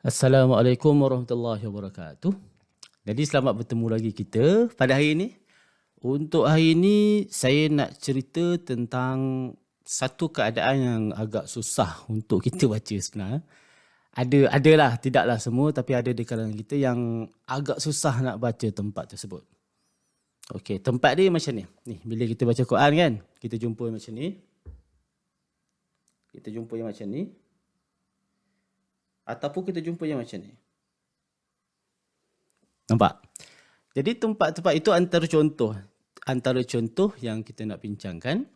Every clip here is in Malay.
Assalamualaikum warahmatullahi wabarakatuh. Jadi selamat bertemu lagi kita pada hari ini. Untuk hari ini saya nak cerita tentang satu keadaan yang agak susah untuk kita baca sebenarnya. Adalah, tidaklah semua, tapi ada di kalangan kita yang agak susah nak baca tempat tersebut. Okey, tempat dia macam ni. Ni, bila kita baca Quran kan, kita jumpa macam ni. Kita jumpa yang macam ni. Ataupun kita jumpa yang macam ni. Nampak? Jadi tempat-tempat itu antara contoh yang kita nak bincangkan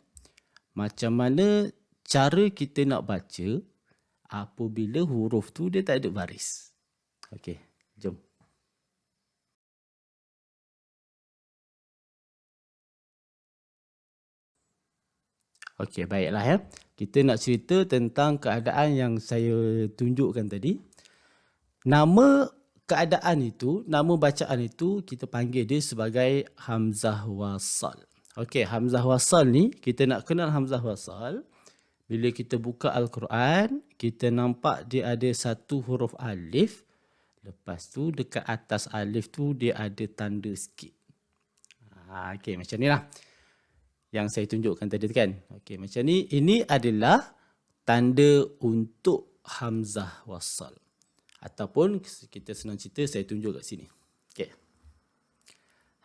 macam mana cara kita nak baca apabila huruf tu dia tak ada baris. Okey, jom. Okey, baiklah ya. Kita nak cerita tentang keadaan yang saya tunjukkan tadi. Nama keadaan itu, nama bacaan itu kita panggil dia sebagai hamzah wasal. Okey, hamzah wasal ni kita nak kenal hamzah wasal. Bila kita buka Al-Quran, kita nampak dia ada satu huruf alif. Lepas tu dekat atas alif tu dia ada tanda sikit. Okey, macam ni lah yang saya tunjukkan tadi kan. Okey, macam ni. Ini adalah tanda untuk hamzah wasal. Ataupun kita senang cerita saya tunjuk kat sini. Okey.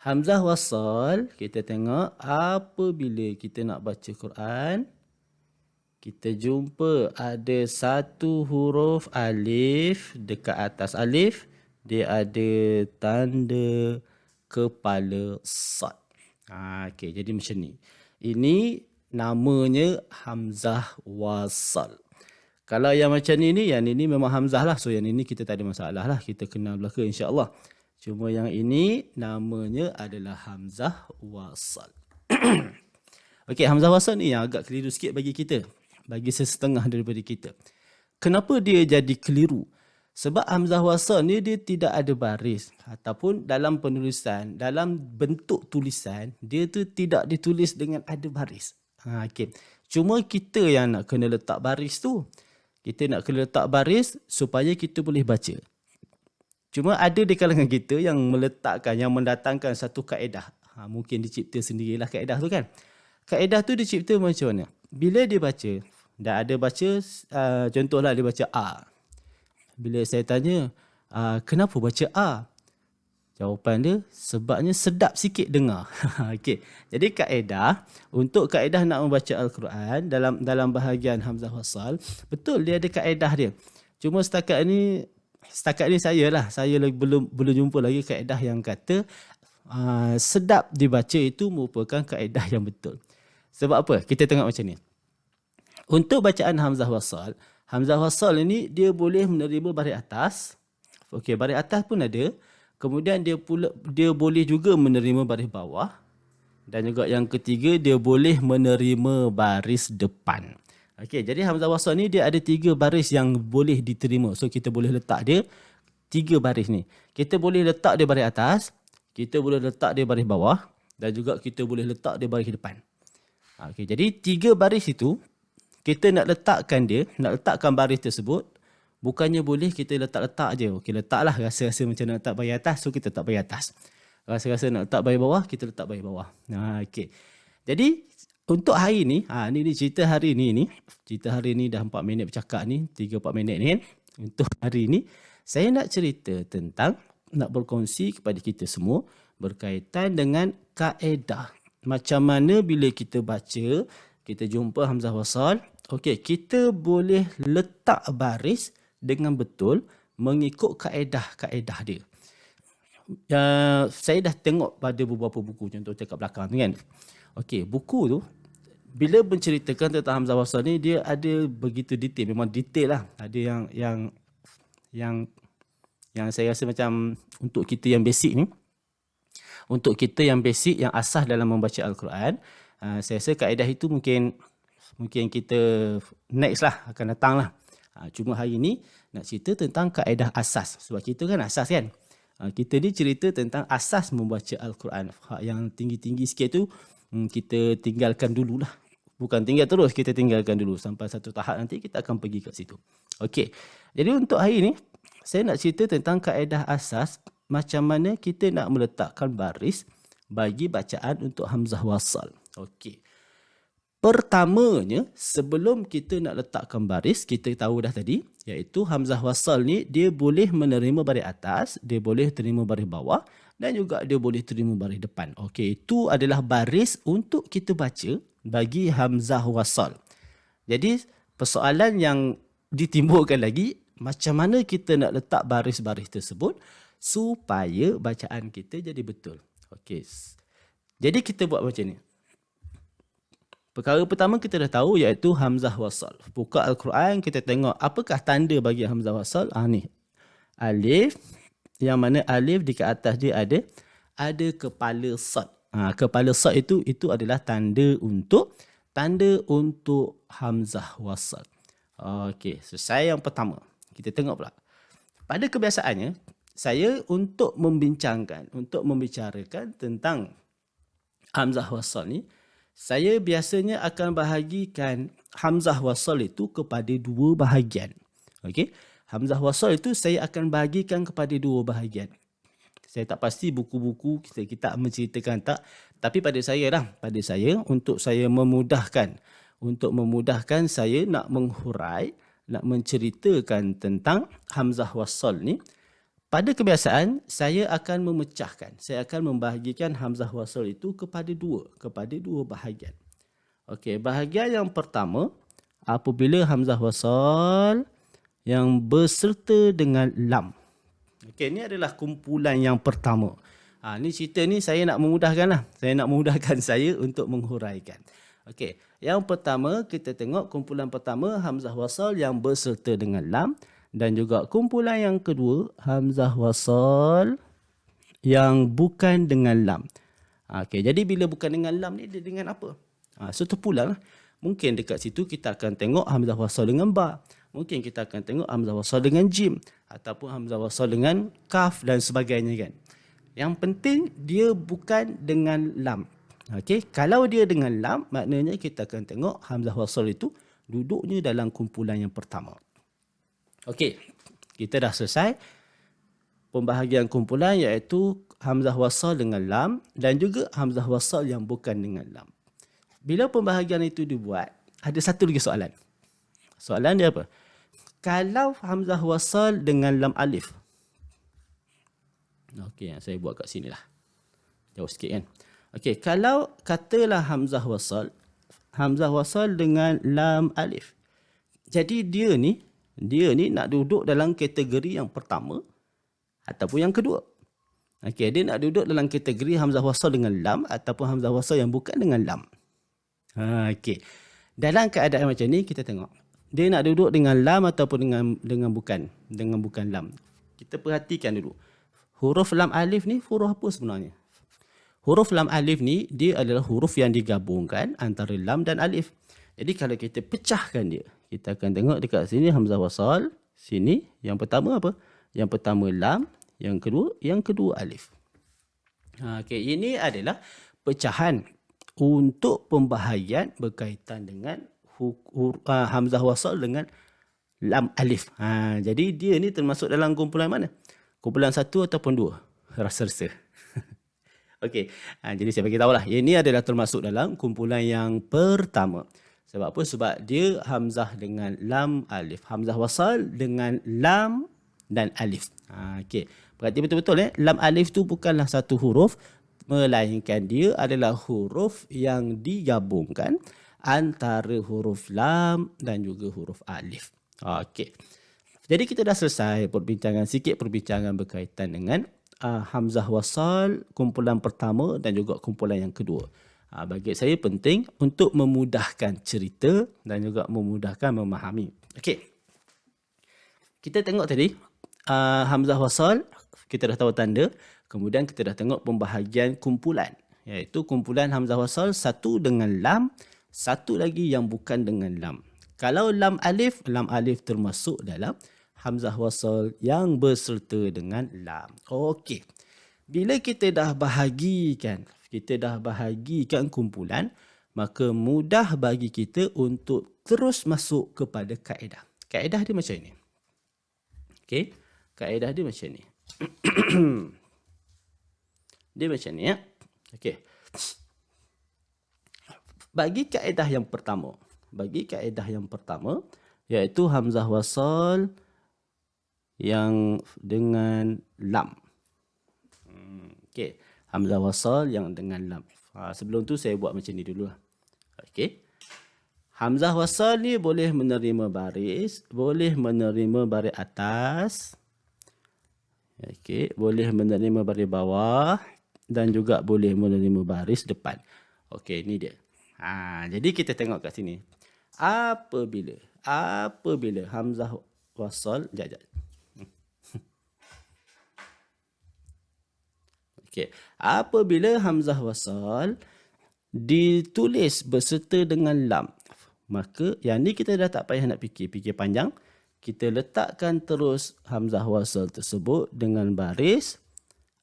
Hamzah wasal, kita tengok apabila kita nak baca Quran, kita jumpa ada satu huruf alif, dekat atas alif dia ada tanda kepala sad. Okey, jadi macam ni. Ini namanya hamzah wasal. Kalau yang macam ni, yang ini memang hamzah lah. So yang ini kita tak ada masalah lah. Kita kenal belaka insya-Allah. Cuma yang ini namanya adalah hamzah wasal. Okey, hamzah wasal ni yang agak keliru sikit bagi kita. Bagi sesetengah daripada kita. Kenapa dia jadi keliru? Sebab hamzah wasal ni dia tidak ada baris. Ataupun dalam penulisan, dalam bentuk tulisan, dia tu tidak ditulis dengan ada baris. Okay. Cuma kita yang nak kena letak baris tu. Kita nak kena letak baris supaya kita boleh baca. Cuma ada di kalangan kita yang meletakkan, yang mendatangkan satu kaedah. Mungkin dicipta sendirilah kaedah tu kan. Kaedah tu dicipta macam mana? Bila dia baca, dah ada baca, contohlah dia baca A. Bila saya tanya, kenapa baca A? Jawapan dia, sebabnya sedap sikit dengar. Okey. Jadi kaedah, untuk kaedah nak membaca Al-Quran, dalam bahagian hamzah wasal, betul dia ada kaedah dia. Cuma setakat ni saya belum jumpa lagi kaedah yang kata sedap dibaca itu merupakan kaedah yang betul. Sebab apa? Kita tengok macam ni. Untuk bacaan hamzah wasal ini dia boleh menerima baris atas. Okey, baris atas pun ada. Kemudian dia boleh juga menerima baris bawah. Dan juga yang ketiga, dia boleh menerima baris depan. Okey, jadi hamzah wasal ni dia ada 3 baris yang boleh diterima. So kita boleh letak dia 3 baris ni. Kita boleh letak dia baris atas, kita boleh letak dia baris bawah, dan juga kita boleh letak dia baris depan. Okey, jadi 3 baris itu kita nak letakkan baris tersebut, bukannya boleh kita letak-letak je. Okey, letaklah, rasa-rasa macam nak letak baris atas, so kita letak baris atas. Rasa-rasa nak letak baris bawah, kita letak baris bawah. Okey. Jadi untuk hari ni, ni cerita hari ni. Cerita hari ni dah 4 minit bercakap ni, 3-4 minit ni kan. Untuk hari ni, saya nak cerita tentang, nak berkongsi kepada kita semua berkaitan dengan kaedah. Macam mana bila kita baca, kita jumpa hamzah wasal, okey, kita boleh letak baris dengan betul mengikut kaedah-kaedah dia. Saya dah tengok pada beberapa buku, contoh kat belakang tu kan. Okey, buku tu bila menceritakan tentang hamzah wasal ni, dia ada begitu detail, memang detail lah. Ada yang saya rasa macam untuk kita yang basic ni, untuk kita yang basic, yang asas dalam membaca Al-Quran, saya rasa kaedah itu mungkin kita next lah, akan datang lah. Cuma hari ni nak cerita tentang kaedah asas. Sebab kita kan asas kan. Kita ni cerita tentang asas membaca Al-Quran. Yang tinggi-tinggi sikit tu kita tinggalkan dululah. Bukan tinggal terus, kita tinggalkan dulu. Sampai satu tahap nanti kita akan pergi kat situ. Okey. Jadi untuk hari ni, saya nak cerita tentang kaedah asas macam mana kita nak meletakkan baris bagi bacaan untuk hamzah wasal. Okey. Pertamanya, sebelum kita nak letakkan baris, kita tahu dah tadi, iaitu hamzah wasal ni dia boleh menerima baris atas, dia boleh terima baris bawah dan juga dia boleh terima baris depan. Okey, itu adalah baris untuk kita baca bagi hamzah wasal. Jadi, persoalan yang ditimbulkan lagi, macam mana kita nak letak baris-baris tersebut supaya bacaan kita jadi betul. Okey. Jadi kita buat macam ni. Perkara pertama kita dah tahu iaitu hamzah wasal. Buka Al-Quran, kita tengok apakah tanda bagi hamzah wasal. Ni. Alif, yang mana alif di atas dia ada kepala sad. Kepala sad itu adalah tanda untuk hamzah wasal. Okey, selesai yang pertama. Kita tengok pula. Pada kebiasaannya, saya untuk membicarakan tentang hamzah wasal ni, saya biasanya akan bahagikan hamzah wasal itu kepada dua bahagian. Okey, hamzah wasal itu saya akan bahagikan kepada dua bahagian. Saya tak pasti buku-buku kita menceritakan tak, tapi pada saya untuk saya memudahkan saya nak menghurai, nak menceritakan tentang hamzah wasal ni. Pada kebiasaan, saya akan membahagikan hamzah wasal itu kepada dua bahagian. Okey, bahagian yang pertama, apabila hamzah wasal yang berserta dengan lam. Okey, ini adalah kumpulan yang pertama. Ni cerita ni saya nak memudahkan saya untuk menghuraikan. Okey, yang pertama kita tengok kumpulan pertama hamzah wasal yang berserta dengan lam. Dan juga kumpulan yang kedua, hamzah wasal yang bukan dengan lam. Okey, jadi bila bukan dengan lam ni, dia dengan apa? So terpulang. Mungkin dekat situ kita akan tengok hamzah wasal dengan ba. Mungkin kita akan tengok hamzah wasal dengan jim. Ataupun hamzah wasal dengan kaf dan sebagainya kan. Yang penting dia bukan dengan lam. Okey, kalau dia dengan lam, maknanya kita akan tengok hamzah wasal itu duduknya dalam kumpulan yang pertama. Okey, kita dah selesai pembahagian kumpulan iaitu hamzah wasal dengan lam dan juga hamzah wasal yang bukan dengan lam. Bila pembahagian itu dibuat, ada satu lagi soalan. Soalan dia apa? Kalau hamzah wasal dengan lam alif. Okey, saya buat kat sini lah. Jauh sikit kan. Okey, kalau katalah hamzah wasal dengan lam alif. Jadi dia ni nak duduk dalam kategori yang pertama ataupun yang kedua. Okey, dia nak duduk dalam kategori hamzah wasal dengan lam ataupun hamzah wasal yang bukan dengan lam. Okey. Dalam keadaan macam ni kita tengok. Dia nak duduk dengan lam ataupun dengan bukan lam. Kita perhatikan dulu. Huruf lam alif ni huruf apa sebenarnya? Huruf lam alif ni dia adalah huruf yang digabungkan antara lam dan alif. Jadi kalau kita pecahkan dia, kita akan tengok dekat sini hamzah wasal, sini yang pertama apa? Yang pertama lam, yang kedua alif. Okey, ini adalah pecahan untuk pembahagian berkaitan dengan hamzah wasal dengan lam alif. Jadi dia ni termasuk dalam kumpulan mana? Kumpulan 1 ataupun 2? Rasa-rasa. Okey, jadi saya bagi tahulah. Ini adalah termasuk dalam kumpulan yang pertama. Sebab apa? Sebab dia hamzah dengan lam alif. Hamzah wasal dengan lam dan alif. Okey. Berarti betul-betul lam alif tu bukanlah satu huruf, melainkan dia adalah huruf yang digabungkan antara huruf lam dan juga huruf alif. Okey. Jadi kita dah selesai perbincangan berkaitan dengan hamzah wasal kumpulan pertama dan juga kumpulan yang kedua. Bagi saya penting untuk memudahkan cerita dan juga memudahkan memahami. Okey. Kita tengok tadi hamzah wasal, kita dah tahu tanda. Kemudian kita dah tengok pembahagian kumpulan, iaitu kumpulan hamzah wasal satu dengan lam, satu lagi yang bukan dengan lam. Kalau lam alif termasuk dalam hamzah wasal yang berserta dengan lam. Okey. Bila kita dah bahagikan kumpulan, maka mudah bagi kita untuk terus masuk kepada kaedah. Kaedah dia macam ini. Okey. Kaedah dia macam ni. Dia macam ni ya. Okey. Bagi kaedah yang pertama, iaitu hamzah wasal yang dengan lam. Okey, hamzah wasal yang dengan lam. Sebelum tu saya buat macam ni dulu lah. Okey. Hamzah wasal ni boleh menerima baris atas. Okey, boleh menerima baris bawah dan juga boleh menerima baris depan. Okey, ni dia. Jadi kita tengok kat sini. Apabila hamzah wasal, jap. Okey, apabila hamzah wasal ditulis berserta dengan lam, maka yang ni kita dah tak payah nak fikir panjang. Kita letakkan terus hamzah wasal tersebut dengan baris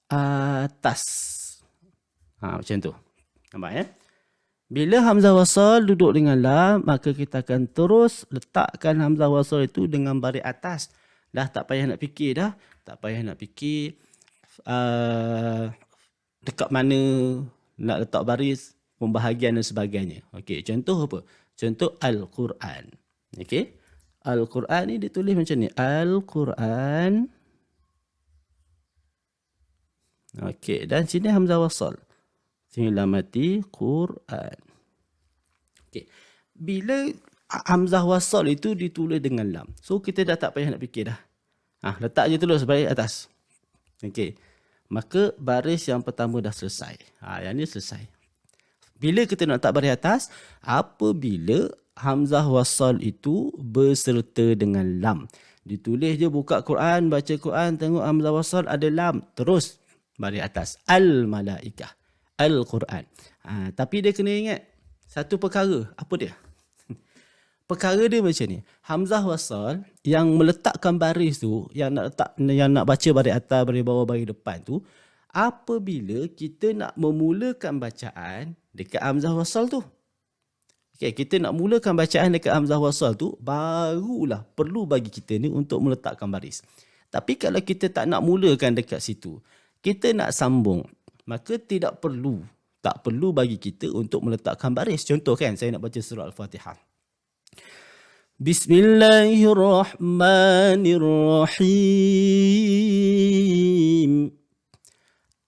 atas. Macam tu. Nampak ya? Bila hamzah wasal duduk dengan lam, maka kita akan terus letakkan hamzah wasal itu dengan baris atas. Dah tak payah nak fikir dah. Tak payah nak fikir dekat mana nak letak baris, pembahagian dan sebagainya. Okey, contoh apa? Contoh Al-Quran. Okey. Al-Quran ni ditulis macam ni. Al-Quran. Okey, dan sini hamzah wasal. Sini lam mati Quran. Okey. Bila hamzah wasal itu ditulis dengan lam, so kita dah tak payah nak fikir dah. Letak je terus baris atas. Okey. Maka baris yang pertama dah selesai. Yang ni selesai. Bila kita nak letak baris atas? Apabila hamzah wasal itu berserta dengan lam. Ditulis je buka Quran, baca Quran, tengok hamzah wasal ada lam. Terus baris atas. Al-Malaikah. Al-Quran. Tapi dia kena ingat satu perkara. Apa dia? Perkara dia macam ni. Hamzah wasal yang meletakkan baris tu, yang nak baca baris atas, baris bawah, baris depan tu, apabila kita nak memulakan bacaan dekat hamzah wasal tu. Okay, kita nak mulakan bacaan dekat hamzah wasal tu, barulah perlu bagi kita ni untuk meletakkan baris. Tapi kalau kita tak nak mulakan dekat situ, kita nak sambung, maka tak perlu bagi kita untuk meletakkan baris. Contoh kan, saya nak baca surah Al-Fatihah. Bismillahirrahmanirrahim.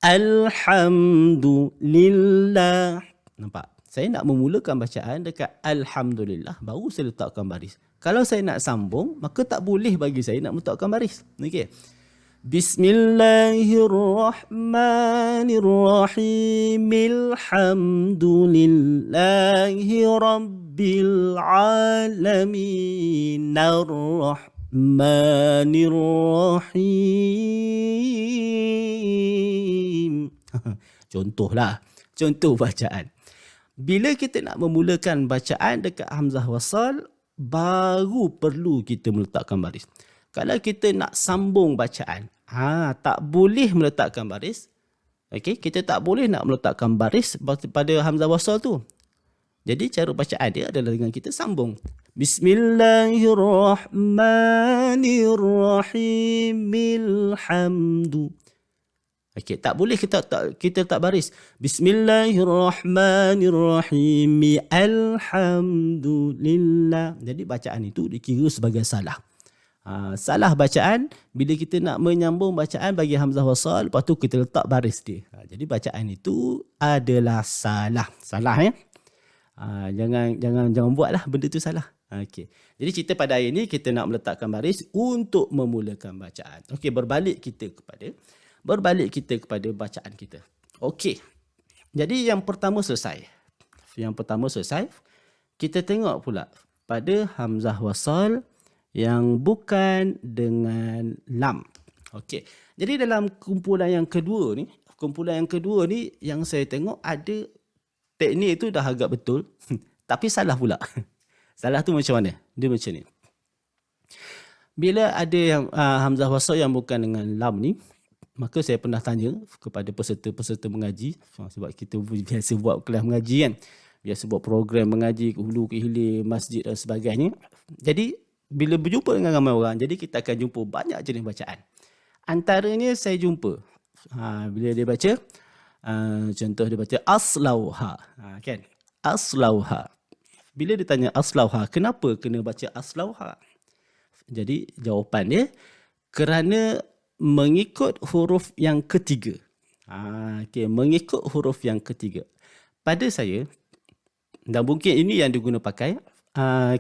Alhamdulillah. Nampak? Saya nak memulakan bacaan dekat Alhamdulillah, baru saya letakkan baris. Kalau saya nak sambung, maka tak boleh bagi saya nak letakkan baris. Okey. Bismillahirrahmanirrahim. Alhamdulillahi rabbil alamin. Ar-Rahmanirrahim. Contoh bacaan. Bila kita nak memulakan bacaan dekat hamzah wasal, baru perlu kita meletakkan baris. Kalau kita nak sambung bacaan, tak boleh meletakkan baris. Okey, kita tak boleh nak meletakkan baris pada hamzah wasal tu. Jadi cara bacaan dia adalah dengan kita sambung. Bismillahirrahmanirrahim. Alhamdu. Okey, tak boleh kita letak baris. Bismillahirrahmanirrahim. Alhamdulillah. Jadi bacaan itu dikira sebagai salah. Salah bacaan bila kita nak menyambung bacaan bagi hamzah wasal, lepas tu kita letak baris dia. Jadi bacaan itu adalah salah. Salah ya. Jangan buatlah benda tu salah. Okey. Jadi cerita pada hari ini kita nak meletakkan baris untuk memulakan bacaan. Okey, berbalik kita kepada bacaan kita. Okey. Jadi yang pertama selesai. Kita tengok pula pada hamzah wasal yang bukan dengan lam. Okey. Jadi dalam kumpulan yang kedua ni yang saya tengok ada teknik itu dah agak betul tapi salah pula. Salah tu macam mana? Dia macam ni. Bila ada yang hamzah wasal yang bukan dengan lam ni, maka saya pernah tanya kepada peserta-peserta mengaji, sebab kita biasa buat kelas mengaji kan. Biasa buat program mengaji ke hulu ke hilir, masjid dan sebagainya. Jadi bila berjumpa dengan ramai orang, jadi kita akan jumpa banyak jenis bacaan. Antaranya saya jumpa. Bila dia baca, contoh dia baca aslauha. Kan? Aslauha. Bila dia tanya aslauha, kenapa kena baca aslauha? Jadi jawapan dia, kerana mengikut huruf yang ketiga. Okay, mengikut huruf yang ketiga. Pada saya, dan mungkin ini yang diguna pakai,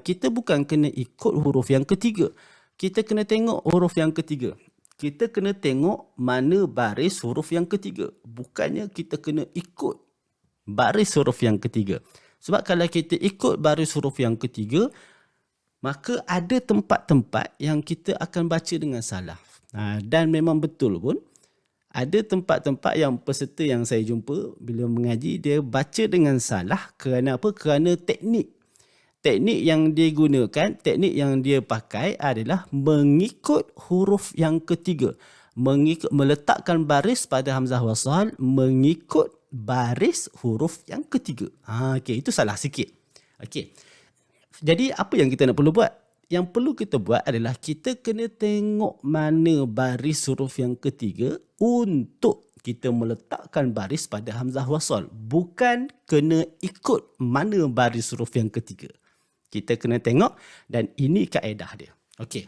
kita bukan kena ikut huruf yang ketiga. Kita kena tengok huruf yang ketiga. Kita kena tengok mana baris huruf yang ketiga. Bukannya kita kena ikut baris huruf yang ketiga. Sebab kalau kita ikut baris huruf yang ketiga, maka ada tempat-tempat yang kita akan baca dengan salah. Dan memang betul pun, ada tempat-tempat yang peserta yang saya jumpa bila mengaji, dia baca dengan salah. Kerana apa? Kerana teknik. Teknik yang dia gunakan, teknik yang dia pakai adalah mengikut huruf yang ketiga. Meletakkan baris pada hamzah wasal mengikut baris huruf yang ketiga. Okay, itu salah sikit. Okay. Jadi apa yang kita nak perlu buat? Yang perlu kita buat adalah kita kena tengok mana baris huruf yang ketiga untuk kita meletakkan baris pada hamzah wasal. Bukan kena ikut mana baris huruf yang ketiga. Kita kena tengok dan ini kaedah dia. Okey.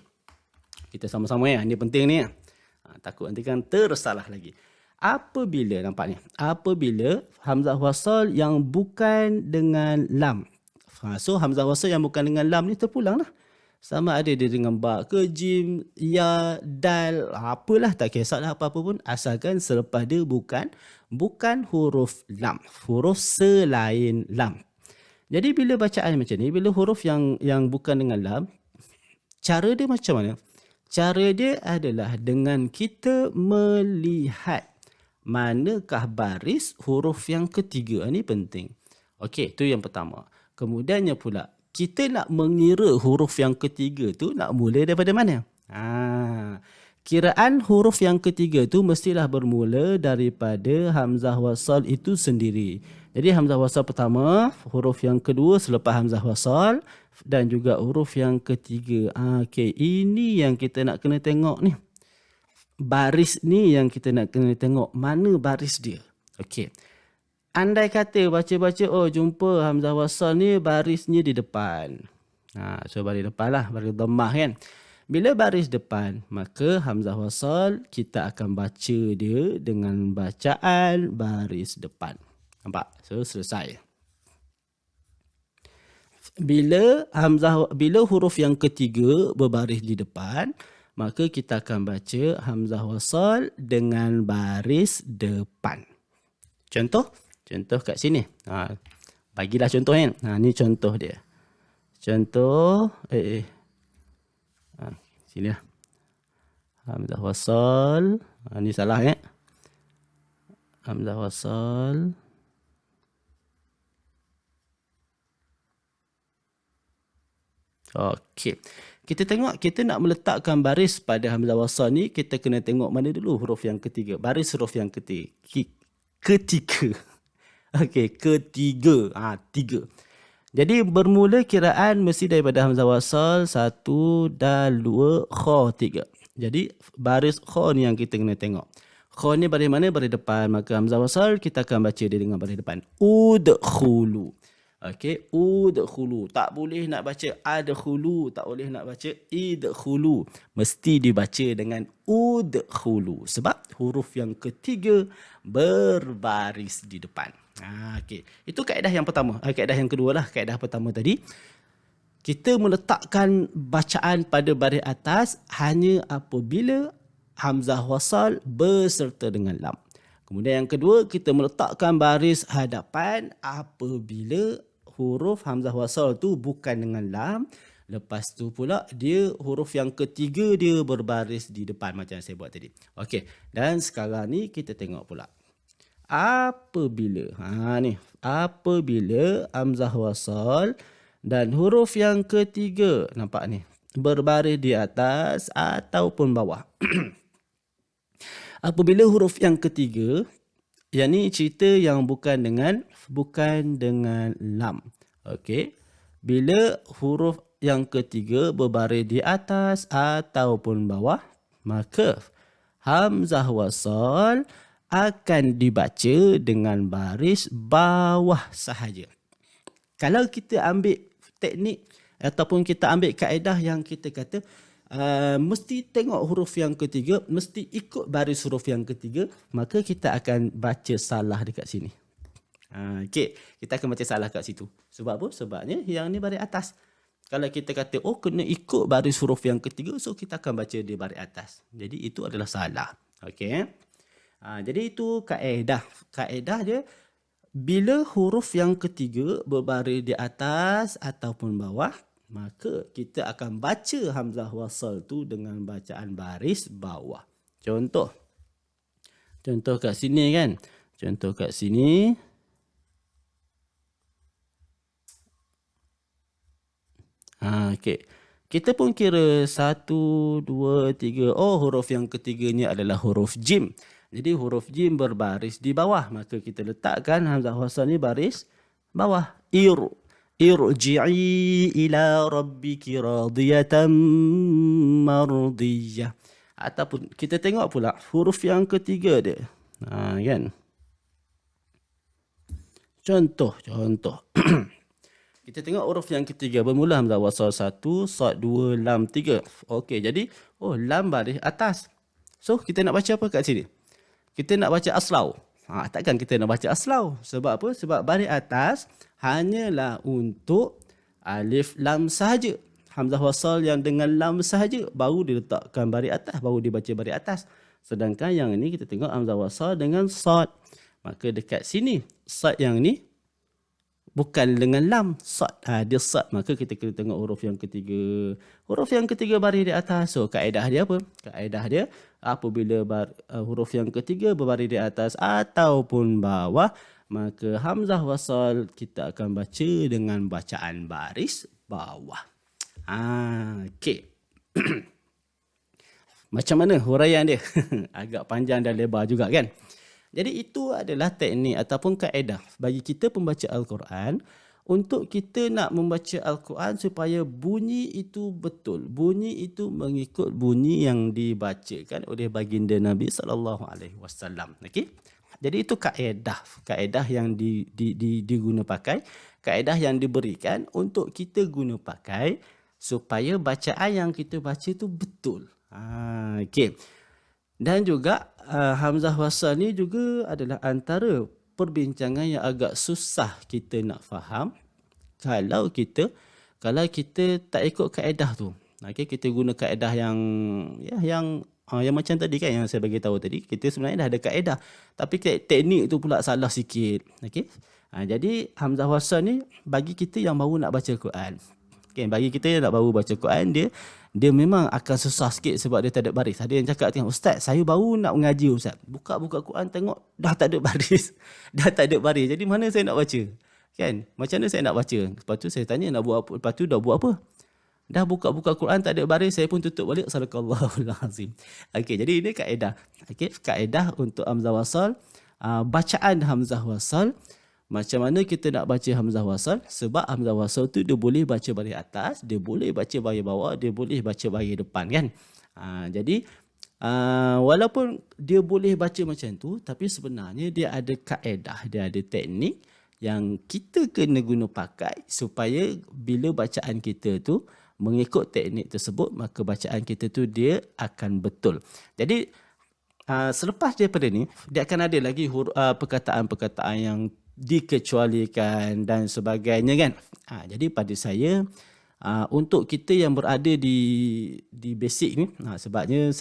Kita sama-sama ya. Ini penting ni. Takut nanti kan tersalah lagi. Apabila, nampak ni. Apabila hamzah wasal yang bukan dengan lam. So hamzah wasal yang bukan dengan lam ni terpulang lah. Sama ada dia dengan ba ke jim, ya, dal, apalah, tak kisahlah apa-apa pun. Asalkan selepas dia bukan huruf lam. Huruf selain lam. Jadi bila bacaan macam ni, bila huruf yang bukan dengan lam, cara dia macam mana? Cara dia adalah dengan kita melihat manakah baris huruf yang ketiga. Ini penting. Okey, itu yang pertama. Kemudiannya pula, kita nak mengira huruf yang ketiga tu nak mula daripada mana? Kiraan huruf yang ketiga tu mestilah bermula daripada hamzah wasal itu sendiri. Jadi hamzah wasal pertama, huruf yang kedua selepas hamzah wasal dan juga huruf yang ketiga. Okey, ini yang kita nak kena tengok ni. Baris ni yang kita nak kena tengok mana baris dia. Okey. Andai kata baca-baca, jumpa hamzah wasal ni barisnya di depan. So baris depan lah, baris dhammah kan. Bila baris depan, maka hamzah wasal kita akan baca dia dengan bacaan baris depan. Nampak? So selesai. Bila huruf yang ketiga berbaris di depan, maka kita akan baca hamzah wasal dengan baris depan. Contoh kat sini. Bagilah contoh kan. Ni contoh dia. Contoh sini lah. Hamzah wasal. Ni salah ya. Hamzah wasal. Okey. Kita tengok, kita nak meletakkan baris pada hamzah wasal ni, kita kena tengok mana dulu huruf yang ketiga. Baris huruf yang ketiga. Okey, ketiga. 3. Jadi bermula kiraan mesti daripada hamzah wasal 1, dal 2, kha 3. Jadi baris kha ni yang kita kena tengok. Kha ni baris mana? Baris depan. Maka hamzah wasal kita akan baca dia dengan baris depan. Udkhulu. Okey, udkhulu. Tak boleh nak baca adkhulu, tak boleh nak baca idkhulu. Mesti dibaca dengan udkhulu sebab huruf yang ketiga berbaris di depan. Okey. Itu kaedah yang pertama. Kaedah yang kedua lah. Kaedah pertama tadi, kita meletakkan bacaan pada baris atas hanya apabila hamzah wasal berserta dengan lam. Kemudian yang kedua, kita meletakkan baris hadapan apabila huruf hamzah wasal tu bukan dengan lam. Lepas tu pula dia huruf yang ketiga dia berbaris di depan macam saya buat tadi. Okey, dan sekarang ni kita tengok pula. Apabila hamzah wasal dan huruf yang ketiga, nampak ni, berbaris di atas ataupun bawah. Apabila huruf yang ketiga, yang ni cerita yang bukan dengan lam. Okey. Bila huruf yang ketiga berbaris di atas ataupun bawah, maka hamzah wasal akan dibaca dengan baris bawah sahaja. Kalau kita ambil teknik ataupun kita ambil kaedah yang kita kata mesti tengok huruf yang ketiga, mesti ikut baris huruf yang ketiga, maka kita akan baca salah dekat sini. Okey, kita akan baca salah kat situ. Sebab apa? Sebabnya yang ni baris atas. Kalau kita kata, kena ikut baris huruf yang ketiga, so kita akan baca di baris atas. Jadi itu adalah salah. Okey. Jadi itu kaedah. Kaedah dia, bila huruf yang ketiga berbaris di atas ataupun bawah, maka kita akan baca hamzah wasal tu dengan bacaan baris bawah. Contoh kat sini kan. Contoh kat sini. Okey. Kita pun kira 1, 2, 3. Huruf yang ketiganya adalah huruf jim. Jadi huruf jim berbaris di bawah. Maka kita letakkan hamzah wasal ni baris bawah. Irji'i ila rabbiki radiyatan mardiyah. Ataupun kita tengok pula huruf yang ketiga dia. Kan? Contoh. Kita tengok huruf yang ketiga bermula hamzah wasal 1, sad 2, lam 3. Okey, jadi lam baris atas. So kita nak baca apa kat sini? Kita nak baca aslau. Takkan kita nak baca aslau. Sebab apa? Sebab baris atas hanyalah untuk alif lam sahaja. Hamzah wasal yang dengan lam sahaja baru diletakkan baris atas, baru dibaca baris atas. Sedangkan yang ini kita tengok hamzah wasal dengan sad. Maka dekat sini sad yang ni bukan dengan lam, sad. Dia sad. Maka kita kena tengok huruf yang ketiga. Huruf yang ketiga baris di atas. So kaedah dia apa? Kaedah dia apabila huruf yang ketiga berbaris di atas ataupun bawah, maka hamzah wasal kita akan baca dengan bacaan baris bawah. Okey. Macam mana huraian dia? Agak panjang dan lebar juga kan? Jadi itu adalah teknik ataupun kaedah bagi kita pembaca Al-Quran untuk kita nak membaca Al-Quran supaya bunyi itu betul. Bunyi itu mengikut bunyi yang dibacakan oleh baginda Nabi SAW. Okey? Jadi itu kaedah yang diguna pakai, kaedah yang diberikan untuk kita guna pakai supaya bacaan yang kita baca itu betul. Okey. Dan juga hamzah wasal ni juga adalah antara perbincangan yang agak susah kita nak faham kalau kita tak ikut kaedah tu. Okey, kita guna kaedah yang macam tadi kan yang saya bagi tahu tadi, kita sebenarnya dah ada kaedah tapi teknik tu pula salah sikit. Okey. Jadi hamzah wasal ni bagi kita yang baru nak baca Quran. Okay, bagi kita yang nak baru baca Quran, dia memang akan susah sikit sebab dia tak ada baris. Ada yang cakap, Ustaz, saya baru nak mengaji Ustaz. Buka Quran tengok dah tak ada baris. Dah tak ada baris. Jadi mana saya nak baca? Kan? Macam mana saya nak baca? Lepas tu saya tanya nak buat apa? Lepas tu dah buat apa? Dah buka Quran tak ada baris, saya pun tutup balik. Sadaqallahul azim. Okey, jadi ini kaedah. Okey, kaedah untuk hamzah wasal, bacaan hamzah wasal. Macam mana kita nak baca hamzah wasal? Sebab hamzah wasal tu dia boleh baca baris atas, dia boleh baca baris bawah, dia boleh baca baris depan kan. Jadi walaupun dia boleh baca macam tu, tapi sebenarnya dia ada kaedah, dia ada teknik yang kita kena guna pakai supaya bila bacaan kita tu mengikut teknik tersebut, maka bacaan kita tu dia akan betul. Jadi selepas daripada ni, dia akan ada lagi perkataan-perkataan yang dikecualikan dan sebagainya kan. Jadi pada saya untuk kita yang berada di basic ni, sebabnya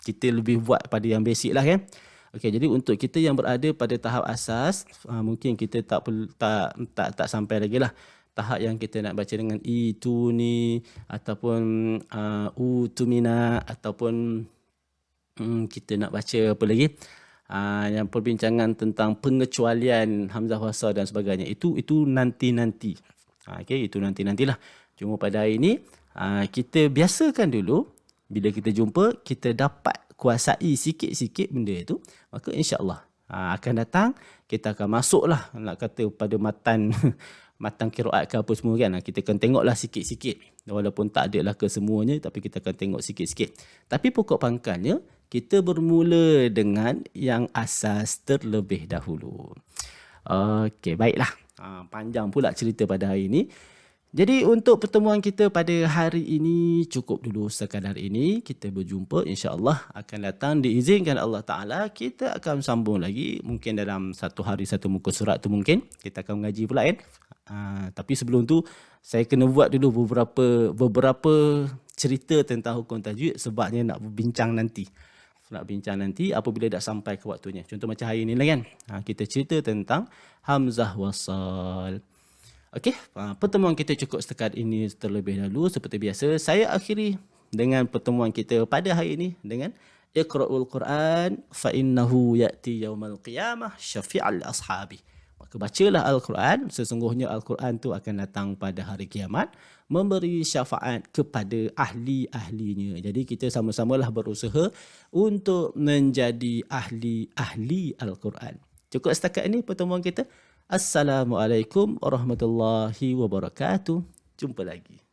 kita lebih buat pada yang basic lah kan. Okey, jadi untuk kita yang berada pada tahap asas, mungkin kita tak sampai lagi lah tahap yang kita nak baca dengan itu ni ataupun utumina ataupun kita nak baca apa lagi? Yang perbincangan tentang pengecualian hamzah wasal dan sebagainya, itu nanti-nanti. Okey, itu nanti-nantilah. Cuma pada hari ini kita biasakan dulu, bila kita jumpa kita dapat kuasai sikit-sikit benda itu, maka insya-Allah akan datang kita akan masuklah, nak kata pada matan matan qiraat ke apa semua kan. Kita akan tengoklah sikit-sikit, walaupun tak ada lah kesemuanya, tapi kita akan tengok sikit-sikit. Tapi pokok pangkalnya kita bermula dengan yang asas terlebih dahulu. Okey, baiklah. Panjang pula cerita pada hari ini. Jadi untuk pertemuan kita pada hari ini cukup dulu sekadar ini. Kita berjumpa, insya-Allah akan datang, diizinkan Allah Taala kita akan sambung lagi mungkin dalam satu hari satu muka surat tu mungkin kita akan mengaji pula kan. Tapi sebelum tu saya kena buat dulu beberapa cerita tentang hukum tajwid sebabnya nak bincang nanti. Apabila dah sampai ke waktunya. Contoh macam hari ni lah kan. Kita cerita tentang hamzah wasal. Okey, pertemuan kita cukup setakat ini terlebih dahulu. Seperti biasa, saya akhiri dengan pertemuan kita pada hari ini dengan Iqra'ul Quran fa innahu ya'ti yaumal qiyamah syafi'al ashabi. Maka bacalah Al-Quran, sesungguhnya Al-Quran tu akan datang pada hari kiamat memberi syafaat kepada ahli-ahlinya. Jadi kita sama-samalah berusaha untuk menjadi ahli-ahli Al-Quran. Cukup setakat ini pertemuan kita. Assalamualaikum warahmatullahi wabarakatuh. Jumpa lagi.